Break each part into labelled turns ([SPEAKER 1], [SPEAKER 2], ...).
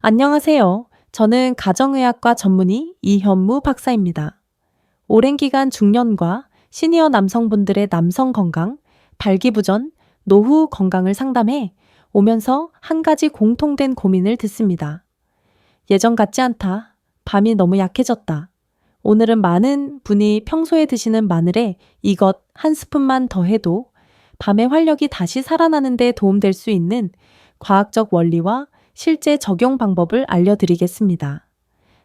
[SPEAKER 1] 안녕하세요. 저는 가정의학과 전문의 이현무 박사입니다. 오랜 기간 중년과 시니어 남성분들의 남성 건강, 발기부전, 노후 건강을 상담해 오면서 한 가지 공통된 고민을 듣습니다. 예전 같지 않다. 밤이 너무 약해졌다. 오늘은 많은 분이 평소에 드시는 마늘에 이것 한 스푼만 더해도 밤의 활력이 다시 살아나는 데 도움될 수 있는 과학적 원리와 실제 적용 방법을 알려드리겠습니다.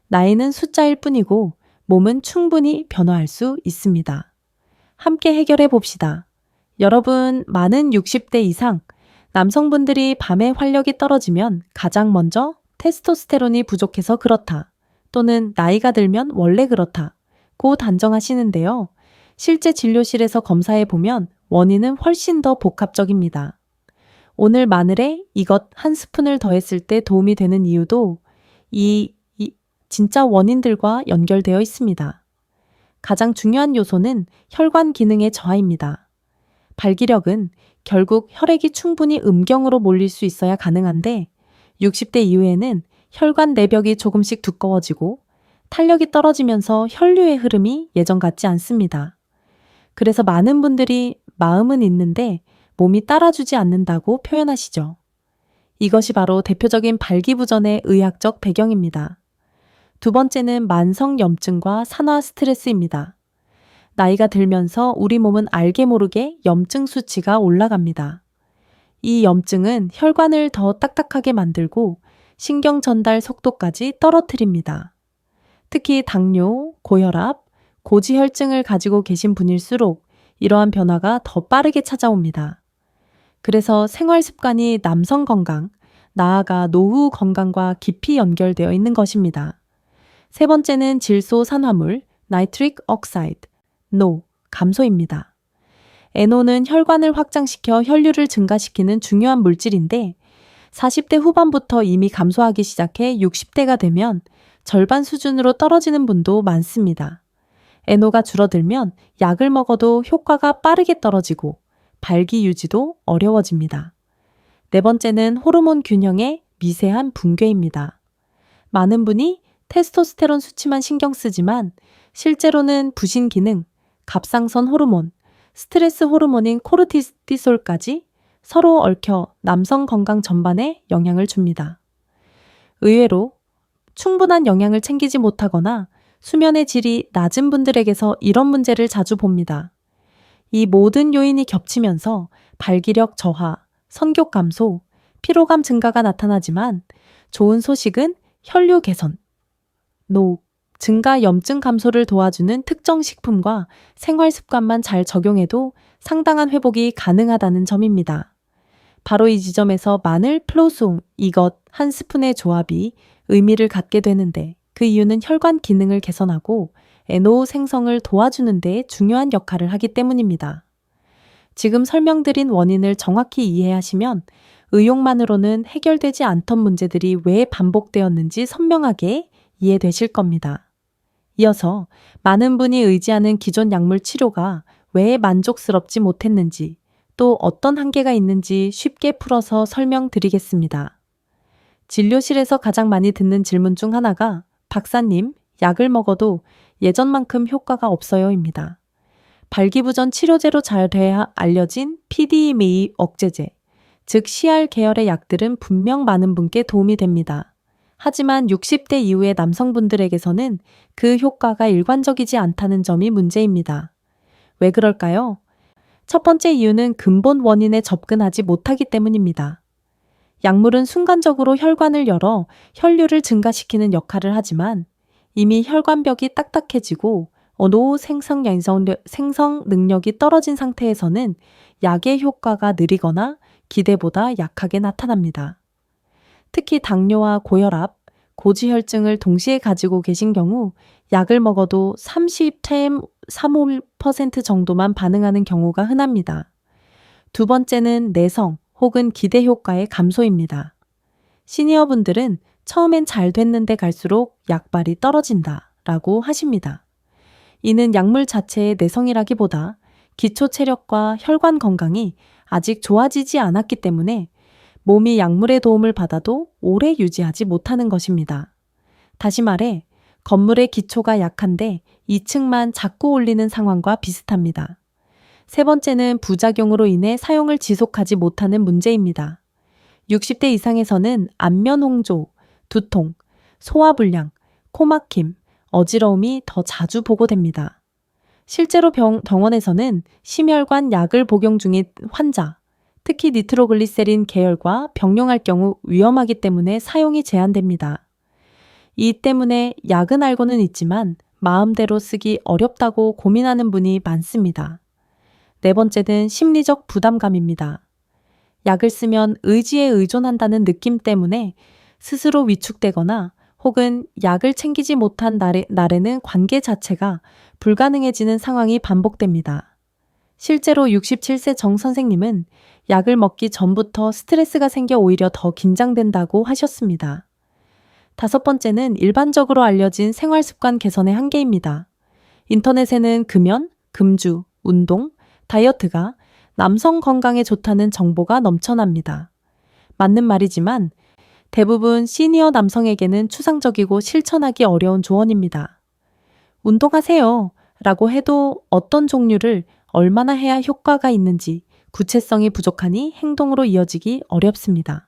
[SPEAKER 1] 나이는 숫자일 뿐이고 몸은 충분히 변화할 수 있습니다. 함께 해결해 봅시다. 여러분, 많은 60대 이상 남성분들이 밤에 활력이 떨어지면 가장 먼저 테스토스테론이 부족해서 그렇다. 또는 나이가 들면 원래 그렇다. 고 단정하시는데요. 실제 진료실에서 검사해 보면 원인은 훨씬 더 복합적입니다. 오늘 마늘에 이것 한 스푼을 더했을 때 도움이 되는 이유도 이 진짜 원인들과 연결되어 있습니다. 가장 중요한 요소는 혈관 기능의 저하입니다. 발기력은 결국 혈액이 충분히 음경으로 몰릴 수 있어야 가능한데 60대 이후에는 혈관 내벽이 조금씩 두꺼워지고 탄력이 떨어지면서 혈류의 흐름이 예전 같지 않습니다. 그래서 많은 분들이 마음은 있는데 몸이 따라주지 않는다고 표현하시죠. 이것이 바로 대표적인 발기부전의 의학적 배경입니다. 두 번째는 만성 염증과 산화 스트레스입니다. 나이가 들면서 우리 몸은 알게 모르게 염증 수치가 올라갑니다. 이 염증은 혈관을 더 딱딱하게 만들고 신경 전달 속도까지 떨어뜨립니다. 특히 당뇨, 고혈압, 고지혈증을 가지고 계신 분일수록 이러한 변화가 더 빠르게 찾아옵니다. 그래서 생활 습관이 남성 건강, 나아가 노후 건강과 깊이 연결되어 있는 것입니다. 세 번째는 질소 산화물, 나이트릭 억사이드, NO, 감소입니다. NO는 혈관을 확장시켜 혈류를 증가시키는 중요한 물질인데 40대 후반부터 이미 감소하기 시작해 60대가 되면 절반 수준으로 떨어지는 분도 많습니다. NO가 줄어들면 약을 먹어도 효과가 빠르게 떨어지고 발기 유지도 어려워집니다. 네 번째는 호르몬 균형의 미세한 붕괴입니다. 많은 분이 테스토스테론 수치만 신경 쓰지만 실제로는 부신 기능, 갑상선 호르몬, 스트레스 호르몬인 코르티솔까지 서로 얽혀 남성 건강 전반에 영향을 줍니다. 의외로 충분한 영양을 챙기지 못하거나 수면의 질이 낮은 분들에게서 이런 문제를 자주 봅니다. 이 모든 요인이 겹치면서 발기력 저하, 성욕 감소, 피로감 증가가 나타나지만 좋은 소식은 혈류 개선, 노, 증가 염증 감소를 도와주는 특정 식품과 생활 습관만 잘 적용해도 상당한 회복이 가능하다는 점입니다. 바로 이 지점에서 마늘, 플로송, 이것 한 스푼의 조합이 의미를 갖게 되는데 그 이유는 혈관 기능을 개선하고 NO 생성을 도와주는 데 중요한 역할을 하기 때문입니다. 지금 설명드린 원인을 정확히 이해하시면 의욕만으로는 해결되지 않던 문제들이 왜 반복되었는지 선명하게 이해되실 겁니다. 이어서 많은 분이 의지하는 기존 약물 치료가 왜 만족스럽지 못했는지 또 어떤 한계가 있는지 쉽게 풀어서 설명드리겠습니다. 진료실에서 가장 많이 듣는 질문 중 하나가 박사님, 약을 먹어도 예전만큼 효과가 없어요입니다. 발기부전 치료제로 잘 알려진 PDMA 억제제, 즉 CR 계열의 약들은 분명 많은 분께 도움이 됩니다. 하지만 60대 이후의 남성분들에게서는 그 효과가 일관적이지 않다는 점이 문제입니다. 왜 그럴까요? 첫 번째 이유는 근본 원인에 접근하지 못하기 때문입니다. 약물은 순간적으로 혈관을 열어 혈류를 증가시키는 역할을 하지만 이미 혈관벽이 딱딱해지고 노 생성 능력이 떨어진 상태에서는 약의 효과가 느리거나 기대보다 약하게 나타납니다. 특히 당뇨와 고혈압, 고지혈증을 동시에 가지고 계신 경우 약을 먹어도 30.35% 정도만 반응하는 경우가 흔합니다. 두 번째는 내성 혹은 기대 효과의 감소입니다. 시니어분들은 처음엔 잘 됐는데 갈수록 약발이 떨어진다 라고 하십니다. 이는 약물 자체의 내성이라기보다 기초 체력과 혈관 건강이 아직 좋아지지 않았기 때문에 몸이 약물의 도움을 받아도 오래 유지하지 못하는 것입니다. 다시 말해, 건물의 기초가 약한데 2층만 자꾸 올리는 상황과 비슷합니다. 세 번째는 부작용으로 인해 사용을 지속하지 못하는 문제입니다. 60대 이상에서는 안면 홍조, 두통, 소화불량, 코막힘, 어지러움이 더 자주 보고됩니다. 실제로 병원에서는 심혈관 약을 복용 중인 환자, 특히 니트로글리세린 계열과 병용할 경우 위험하기 때문에 사용이 제한됩니다. 이 때문에 약은 알고는 있지만 마음대로 쓰기 어렵다고 고민하는 분이 많습니다. 네 번째는 심리적 부담감입니다. 약을 쓰면 의지에 의존한다는 느낌 때문에 스스로 위축되거나 혹은 약을 챙기지 못한 날에는 관계 자체가 불가능해지는 상황이 반복됩니다. 실제로 67세 정 선생님은 약을 먹기 전부터 스트레스가 생겨 오히려 더 긴장된다고 하셨습니다. 다섯 번째는 일반적으로 알려진 생활습관 개선의 한계입니다. 인터넷에는 금연, 금주, 운동, 다이어트가 남성 건강에 좋다는 정보가 넘쳐납니다. 맞는 말이지만 대부분 시니어 남성에게는 추상적이고 실천하기 어려운 조언입니다. 운동하세요 라고 해도 어떤 종류를 얼마나 해야 효과가 있는지 구체성이 부족하니 행동으로 이어지기 어렵습니다.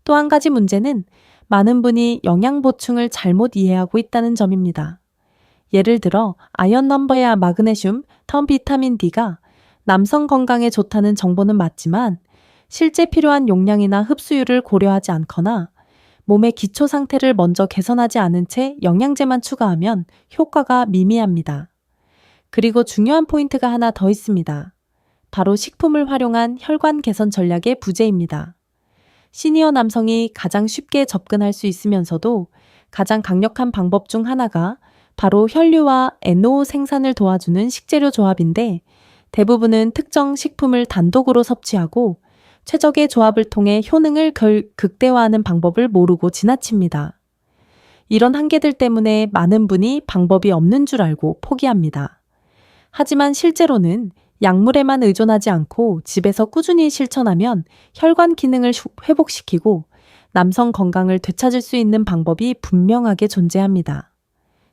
[SPEAKER 1] 또 한 가지 문제는 많은 분이 영양 보충을 잘못 이해하고 있다는 점입니다. 예를 들어 아연 넘버야 마그네슘, 텀 비타민 D가 남성 건강에 좋다는 정보는 맞지만 실제 필요한 용량이나 흡수율을 고려하지 않거나 몸의 기초 상태를 먼저 개선하지 않은 채 영양제만 추가하면 효과가 미미합니다. 그리고 중요한 포인트가 하나 더 있습니다. 바로 식품을 활용한 혈관 개선 전략의 부재입니다. 시니어 남성이 가장 쉽게 접근할 수 있으면서도 가장 강력한 방법 중 하나가 바로 혈류와 NO 생산을 도와주는 식재료 조합인데 대부분은 특정 식품을 단독으로 섭취하고 최적의 조합을 통해 효능을 극대화하는 방법을 모르고 지나칩니다. 이런 한계들 때문에 많은 분이 방법이 없는 줄 알고 포기합니다. 하지만 실제로는 약물에만 의존하지 않고 집에서 꾸준히 실천하면 혈관 기능을 회복시키고 남성 건강을 되찾을 수 있는 방법이 분명하게 존재합니다.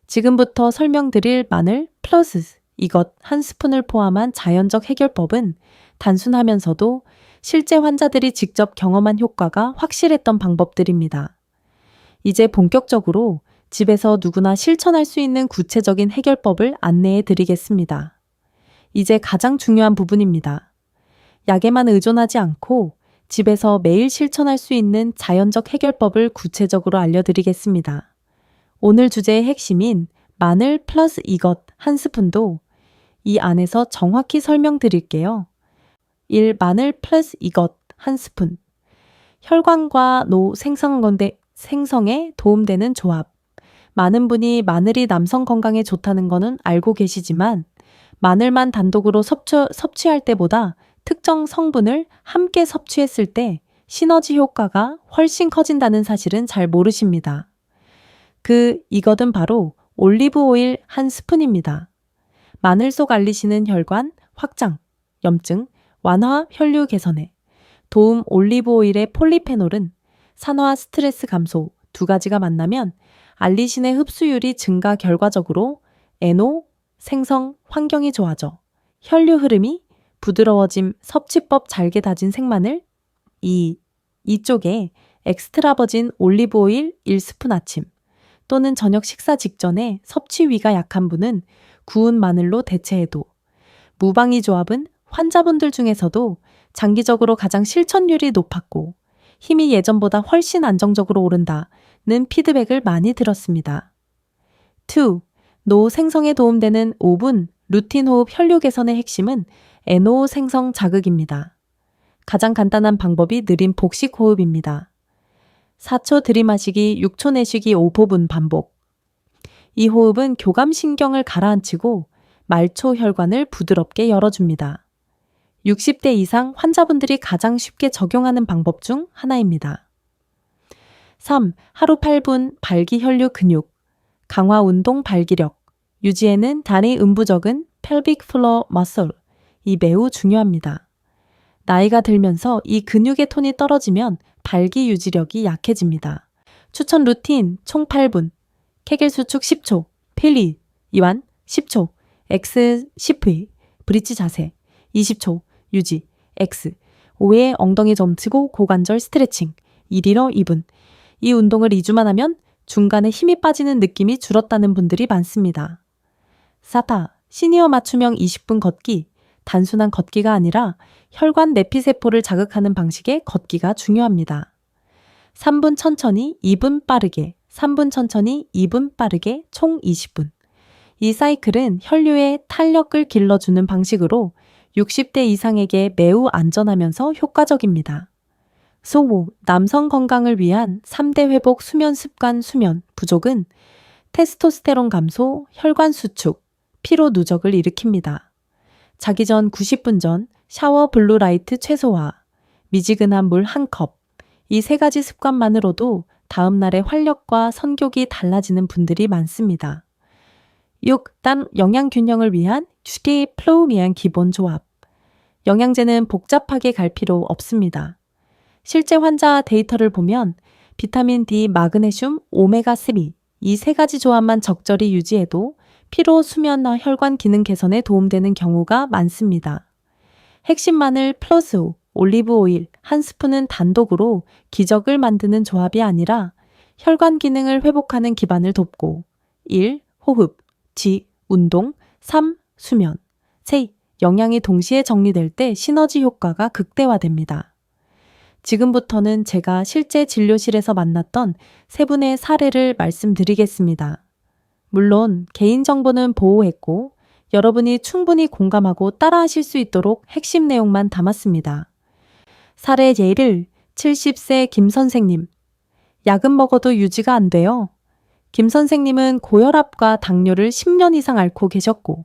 [SPEAKER 1] 지금부터 설명드릴 마늘 플러스 이것 한 스푼을 포함한 자연적 해결법은 단순하면서도 실제 환자들이 직접 경험한 효과가 확실했던 방법들입니다. 이제 본격적으로 집에서 누구나 실천할 수 있는 구체적인 해결법을 안내해 드리겠습니다. 이제 가장 중요한 부분입니다. 약에만 의존하지 않고 집에서 매일 실천할 수 있는 자연적 해결법을 구체적으로 알려드리겠습니다. 오늘 주제의 핵심인 마늘 플러스 이것 한 스푼도 이 안에서 정확히 설명드릴게요. 1. 마늘 플러스 이것 한 스푼. 혈관과 노 생성에 도움되는 조합. 많은 분이 마늘이 남성 건강에 좋다는 거는 알고 계시지만 마늘만 단독으로 섭취할 때보다 특정 성분을 함께 섭취했을 때 시너지 효과가 훨씬 커진다는 사실은 잘 모르십니다. 이것은 바로 올리브 오일 한 스푼입니다. 마늘 속 알리시는 혈관 확장, 염증, 완화 혈류 개선에 도움 올리브 오일의 폴리페놀은 산화 스트레스 감소 두 가지가 만나면 알리신의 흡수율이 증가 결과적으로 NO 생성 환경이 좋아져 혈류 흐름이 부드러워짐 섭취법 잘게 다진 생마늘 이쪽에 엑스트라 버진 올리브 오일 1스푼 아침 또는 저녁 식사 직전에 섭취위가 약한 분은 구운 마늘로 대체해도 무방이 조합은 환자분들 중에서도 장기적으로 가장 실천율이 높았고 힘이 예전보다 훨씬 안정적으로 오른다는 피드백을 많이 들었습니다. 2. 노 생성에 도움되는 5분 루틴 호흡 혈류 개선의 핵심은 NO 생성 자극입니다. 가장 간단한 방법이 느린 복식 호흡입니다. 4초 들이마시기, 6초 내쉬기 5호분 반복. 이 호흡은 교감신경을 가라앉히고 말초 혈관을 부드럽게 열어줍니다. 60대 이상 환자분들이 가장 쉽게 적용하는 방법 중 하나입니다. 3. 하루 8분 발기혈류 근육, 강화 운동 발기력, 유지에는 다리 음부 적은 pelvic floor muscle, 이 매우 중요합니다. 나이가 들면서 이 근육의 톤이 떨어지면 발기 유지력이 약해집니다. 추천 루틴 총 8분, 케겔 수축 10초, 필리, 이완 10초, X 10회, 브릿지 자세 20초, 유지, X 5회 엉덩이 점치고 고관절 스트레칭, 1일어 2분. 이 운동을 2주만 하면 중간에 힘이 빠지는 느낌이 줄었다는 분들이 많습니다. 사타, 시니어 맞춤형 20분 걷기, 단순한 걷기가 아니라 혈관 내피세포를 자극하는 방식의 걷기가 중요합니다. 3분 천천히, 2분 빠르게, 3분 천천히, 2분 빠르게, 총 20분. 이 사이클은 혈류의 탄력을 길러주는 방식으로 60대 이상에게 매우 안전하면서 효과적입니다. 소호, 남성 건강을 위한 3대 회복 수면 습관 수면 부족은 테스토스테론 감소, 혈관 수축, 피로 누적을 일으킵니다. 자기 전 90분 전 샤워 블루라이트 최소화, 미지근한 물 1컵, 이 3가지 습관만으로도 다음날의 활력과 선격이 달라지는 분들이 많습니다. 6. 단 영양 균형을 위한 슈키 플로우미안 기본 조합. 영양제는 복잡하게 갈 필요 없습니다. 실제 환자 데이터를 보면 비타민 D, 마그네슘, 오메가3 이 3가지 조합만 적절히 유지해도 피로, 수면과 혈관 기능 개선에 도움되는 경우가 많습니다. 핵심 마늘 플러스 올리브 오일 1스푼은 단독으로 기적을 만드는 조합이 아니라 혈관 기능을 회복하는 기반을 돕고 1. 호흡 2. 운동 3. 수면 4. 영양이 동시에 정리될 때 시너지 효과가 극대화됩니다. 지금부터는 제가 실제 진료실에서 만났던 3분의 사례를 말씀드리겠습니다. 물론 개인정보는 보호했고 여러분이 충분히 공감하고 따라하실 수 있도록 핵심 내용만 담았습니다. 사례 예를 70세 김 선생님. 약은 먹어도 유지가 안 돼요. 김 선생님은 고혈압과 당뇨를 10년 이상 앓고 계셨고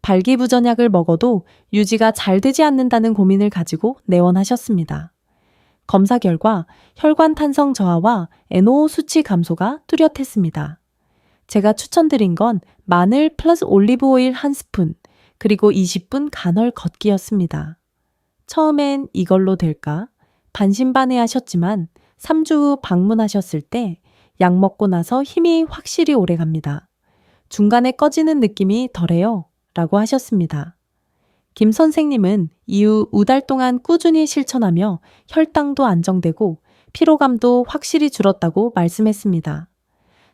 [SPEAKER 1] 발기부전약을 먹어도 유지가 잘 되지 않는다는 고민을 가지고 내원하셨습니다. 검사 결과 혈관 탄성 저하와 NO 수치 감소가 뚜렷했습니다. 제가 추천드린 건 마늘 플러스 올리브 오일 1스푼, 그리고 20분 간헐 걷기였습니다. 처음엔 이걸로 될까? 반신반의 하셨지만 3주 후 방문하셨을 때 약 먹고 나서 힘이 확실히 오래갑니다. 중간에 꺼지는 느낌이 덜해요. 라고 하셨습니다. 김 선생님은 이후 5달 동안 꾸준히 실천하며 혈당도 안정되고 피로감도 확실히 줄었다고 말씀했습니다.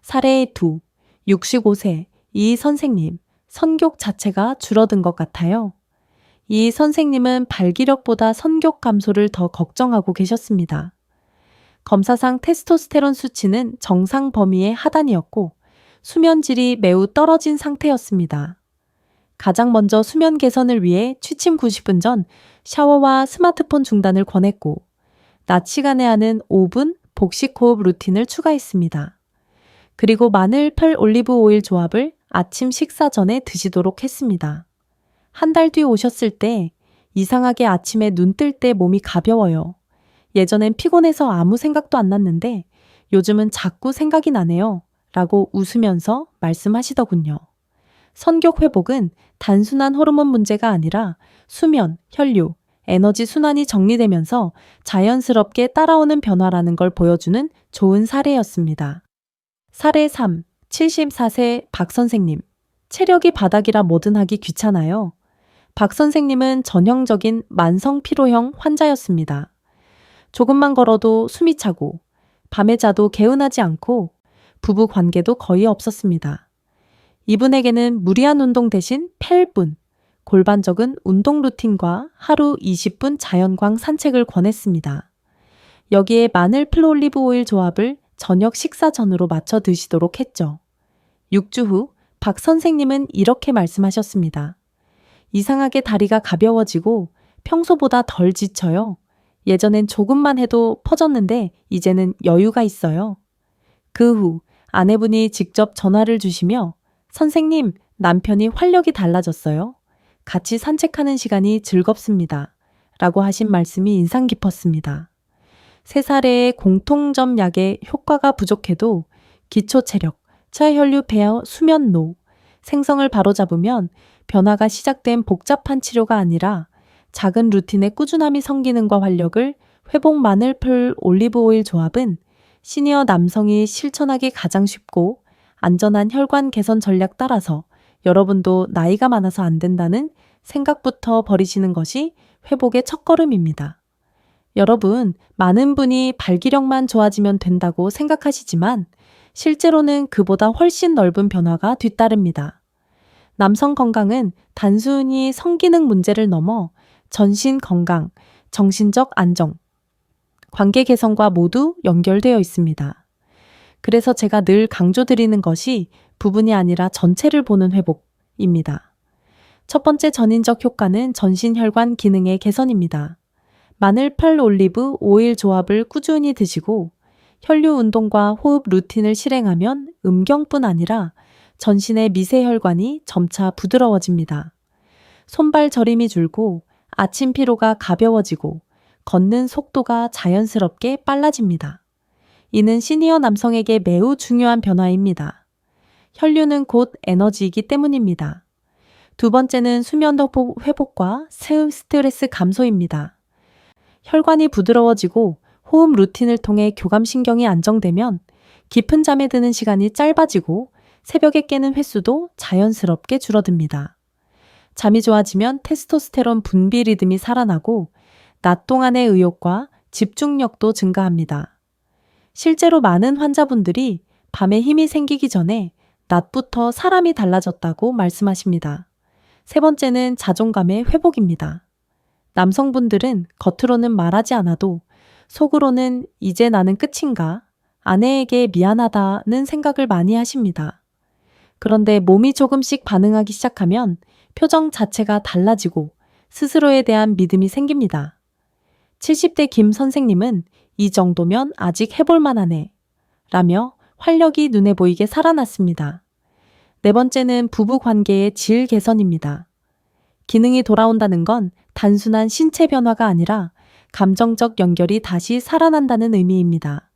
[SPEAKER 1] 사례 2. 65세 이 선생님, 선격 자체가 줄어든 것 같아요. 이 선생님은 발기력보다 선격 감소를 더 걱정하고 계셨습니다. 검사상 테스토스테론 수치는 정상 범위의 하단이었고 수면질이 매우 떨어진 상태였습니다. 가장 먼저 수면 개선을 위해 취침 90분 전 샤워와 스마트폰 중단을 권했고 낮 시간에 하는 5분 복식 호흡 루틴을 추가했습니다. 그리고 마늘, 펄, 올리브 오일 조합을 아침 식사 전에 드시도록 했습니다. 한 달 뒤 오셨을 때 이상하게 아침에 눈 뜰 때 몸이 가벼워요. 예전엔 피곤해서 아무 생각도 안 났는데 요즘은 자꾸 생각이 나네요. 라고 웃으면서 말씀하시더군요. 선격 회복은 단순한 호르몬 문제가 아니라 수면, 혈류, 에너지 순환이 정리되면서 자연스럽게 따라오는 변화라는 걸 보여주는 좋은 사례였습니다. 사례 3. 74세 박 선생님. 체력이 바닥이라 뭐든 하기 귀찮아요. 박 선생님은 전형적인 만성 피로형 환자였습니다. 조금만 걸어도 숨이 차고 밤에 자도 개운하지 않고 부부 관계도 거의 없었습니다. 이분에게는 무리한 운동 대신 펠분, 골반적인 운동 루틴과 하루 20분 자연광 산책을 권했습니다. 여기에 마늘 플올리브 오일 조합을 저녁 식사 전으로 맞춰 드시도록 했죠. 6주 후 박 선생님은 이렇게 말씀하셨습니다. 이상하게 다리가 가벼워지고 평소보다 덜 지쳐요. 예전엔 조금만 해도 퍼졌는데 이제는 여유가 있어요. 그 후 아내분이 직접 전화를 주시며 선생님, 남편이 활력이 달라졌어요. 같이 산책하는 시간이 즐겁습니다. 라고 하신 말씀이 인상 깊었습니다. 3사례의 공통점 약의 효과가 부족해도 기초 체력, 차혈류 폐하 수면노, 생성을 바로잡으면 변화가 시작된 복잡한 치료가 아니라 작은 루틴의 꾸준함이 성기능과 활력을 회복 마늘풀 올리브오일 조합은 시니어 남성이 실천하기 가장 쉽고 안전한 혈관 개선 전략 따라서 여러분도 나이가 많아서 안 된다는 생각부터 버리시는 것이 회복의 첫걸음입니다. 여러분, 많은 분이 발기력만 좋아지면 된다고 생각하시지만 실제로는 그보다 훨씬 넓은 변화가 뒤따릅니다. 남성 건강은 단순히 성기능 문제를 넘어 전신 건강, 정신적 안정, 관계 개선과 모두 연결되어 있습니다. 그래서 제가 늘 강조드리는 것이 부분이 아니라 전체를 보는 회복입니다. 첫 번째 전인적 효과는 전신혈관 기능의 개선입니다. 마늘, 펄, 올리브, 오일 조합을 꾸준히 드시고 혈류 운동과 호흡 루틴을 실행하면 음경뿐 아니라 전신의 미세혈관이 점차 부드러워집니다. 손발 저림이 줄고 아침 피로가 가벼워지고 걷는 속도가 자연스럽게 빨라집니다. 이는 시니어 남성에게 매우 중요한 변화입니다. 혈류는 곧 에너지이기 때문입니다. 두 번째는 수면 회복과 스트레스 감소입니다. 혈관이 부드러워지고 호흡 루틴을 통해 교감신경이 안정되면 깊은 잠에 드는 시간이 짧아지고 새벽에 깨는 횟수도 자연스럽게 줄어듭니다. 잠이 좋아지면 테스토스테론 분비 리듬이 살아나고 낮 동안의 의욕과 집중력도 증가합니다. 실제로 많은 환자분들이 밤에 힘이 생기기 전에 낮부터 사람이 달라졌다고 말씀하십니다. 세 번째는 자존감의 회복입니다. 남성분들은 겉으로는 말하지 않아도 속으로는 이제 나는 끝인가? 아내에게 미안하다는 생각을 많이 하십니다. 그런데 몸이 조금씩 반응하기 시작하면 표정 자체가 달라지고 스스로에 대한 믿음이 생깁니다. 70대 김 선생님은 이 정도면 아직 해볼 만하네 라며 활력이 눈에 보이게 살아났습니다. 네 번째는 부부 관계의 질 개선입니다. 기능이 돌아온다는 건 단순한 신체 변화가 아니라 감정적 연결이 다시 살아난다는 의미입니다.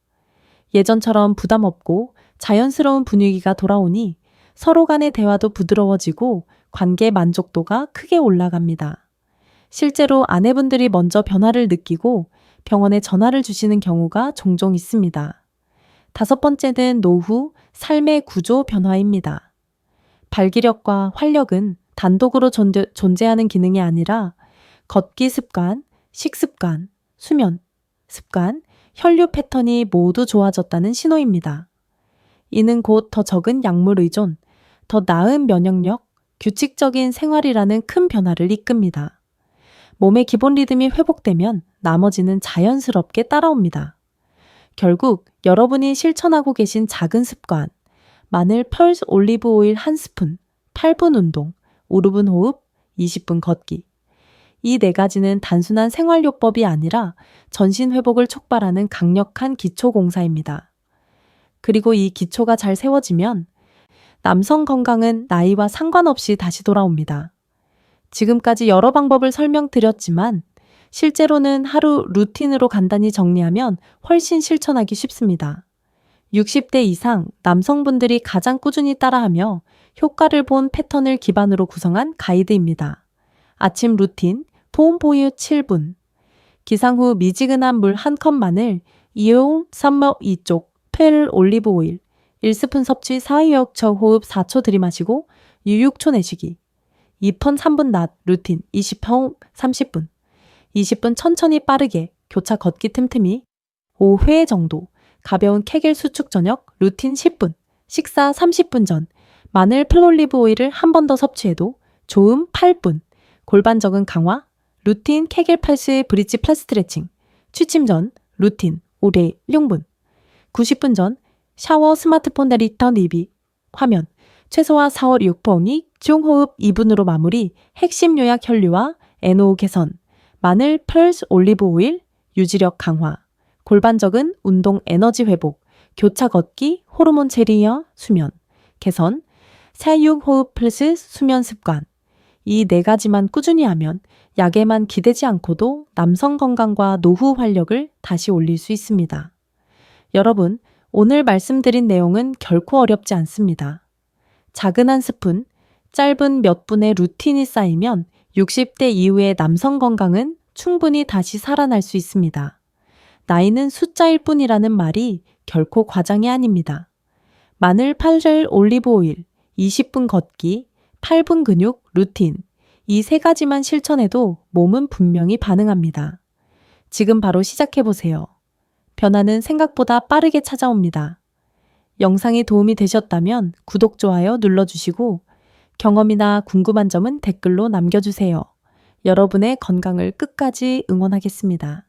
[SPEAKER 1] 예전처럼 부담 없고 자연스러운 분위기가 돌아오니 서로 간의 대화도 부드러워지고 관계 만족도가 크게 올라갑니다. 실제로 아내분들이 먼저 변화를 느끼고 병원에 전화를 주시는 경우가 종종 있습니다. 다섯 번째는 노후, 삶의 구조 변화입니다. 발기력과 활력은 단독으로 존재하는 기능이 아니라 걷기 습관, 식습관, 수면 습관, 혈류 패턴이 모두 좋아졌다는 신호입니다. 이는 곧 더 적은 약물 의존, 더 나은 면역력, 규칙적인 생활이라는 큰 변화를 이끕니다. 몸의 기본 리듬이 회복되면 나머지는 자연스럽게 따라옵니다. 결국 여러분이 실천하고 계신 작은 습관, 마늘, 펄스, 올리브 오일 1스푼, 8분 운동, 5분 호흡, 20분 걷기. 이 네 가지는 단순한 생활요법이 아니라 전신 회복을 촉발하는 강력한 기초 공사입니다. 그리고 이 기초가 잘 세워지면 남성 건강은 나이와 상관없이 다시 돌아옵니다. 지금까지 여러 방법을 설명드렸지만 실제로는 하루 루틴으로 간단히 정리하면 훨씬 실천하기 쉽습니다. 60대 이상 남성분들이 가장 꾸준히 따라하며 효과를 본 패턴을 기반으로 구성한 가이드입니다. 아침 루틴, 폼포유 7분, 기상 후 미지근한 물 1컵 마늘, 이온 3목 2쪽, 펠 올리브 오일, 1스푼 섭취 4회역처 호흡 4초 들이마시고 6초 내쉬기, 2펀 3분 낮 루틴 20번 30분, 20분 천천히 빠르게 교차 걷기 틈틈이 5회 정도, 가벼운 케겔 수축 저녁 루틴 10분, 식사 30분 전, 마늘 플올리브 오일을 한 번 더 섭취해도 조음 8분, 골반 적응 강화, 루틴 케겔 팔스 브릿지 플라스트레칭, 취침 전 루틴 오래 6분, 90분 전 샤워 스마트폰 리턴 리비, 화면, 최소화 4월 6번이 중호흡 2분으로 마무리, 핵심 요약 혈류와 NO 개선, 마늘 펄스 올리브 오일, 유지력 강화, 골반 적은 운동 에너지 회복, 교차 걷기, 호르몬 체리어, 수면, 개선, 사육 호흡 플러스 수면 습관. 이 네 가지만 꾸준히 하면 약에만 기대지 않고도 남성 건강과 노후 활력을 다시 올릴 수 있습니다. 여러분, 오늘 말씀드린 내용은 결코 어렵지 않습니다. 작은 한 스푼, 짧은 몇 분의 루틴이 쌓이면 60대 이후의 남성 건강은 충분히 다시 살아날 수 있습니다. 나이는 숫자일 뿐이라는 말이 결코 과장이 아닙니다. 마늘 8알 올리브 오일, 20분 걷기, 8분 근육 루틴, 이 세 가지만 실천해도 몸은 분명히 반응합니다. 지금 바로 시작해보세요. 변화는 생각보다 빠르게 찾아옵니다. 영상이 도움이 되셨다면 구독, 좋아요 눌러주시고 경험이나 궁금한 점은 댓글로 남겨주세요. 여러분의 건강을 끝까지 응원하겠습니다.